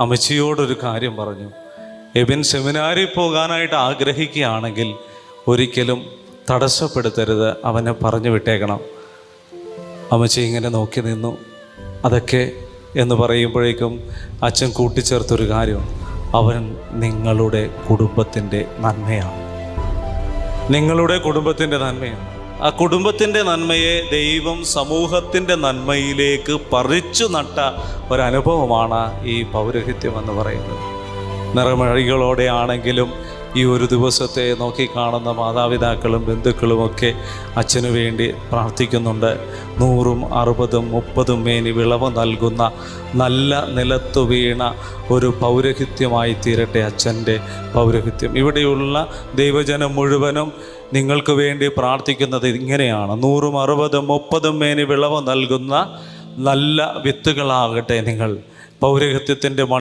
അമ്മച്ചിയോടൊരു കാര്യം പറഞ്ഞു. എബിൻ സെമിനാരിൽ പോകാനായിട്ട് ആഗ്രഹിക്കുകയാണെങ്കിൽ ഒരിക്കലും തടസ്സപ്പെടുത്തരുത്, അവനെ പറഞ്ഞു വിട്ടേക്കണം. അമ്മച്ചി ഇങ്ങനെ നോക്കി നിന്നു. അതൊക്കെ എന്ന് പറയുമ്പോഴേക്കും അച്ഛൻ കൂട്ടിച്ചേർത്തൊരു കാര്യം, അവൻ നിങ്ങളുടെ കുടുംബത്തിൻ്റെ നന്മയാണ്. നിങ്ങളുടെ കുടുംബത്തിൻ്റെ നന്മയാണ്. ആ കുടുംബത്തിൻ്റെ നന്മയെ ദൈവം സമൂഹത്തിൻ്റെ നന്മയിലേക്ക് പറിച്ചു നട്ട ഒരനുഭവമാണ് ഈ പൗരോഹിത്യം എന്ന് പറയുന്നത്. നിറമഴികളോടെ ആണെങ്കിലും ഈ ഒരു ദിവസത്തെ നോക്കിക്കാണുന്ന മാതാപിതാക്കളും ബന്ധുക്കളുമൊക്കെ അച്ഛനു വേണ്ടി പ്രാർത്ഥിക്കുന്നുണ്ട്. 100, 60, 30 മേനി വിളവ് നൽകുന്ന നല്ല നിലത്തു വീണ ഒരു പൗരോഹിത്യമായി തീരട്ടെ അച്ഛൻ്റെ പൗരോഹിത്യം. ഇവിടെയുള്ള ദൈവജനം മുഴുവനും നിങ്ങൾക്ക് വേണ്ടി പ്രാർത്ഥിക്കുന്നത് ഇങ്ങനെയാണ്: 100, 60, 30 മേനി വിളവ് നൽകുന്ന നല്ല വിത്തുകളാകട്ടെ നിങ്ങൾ. പൗരോഹിത്യത്തിൻ്റെ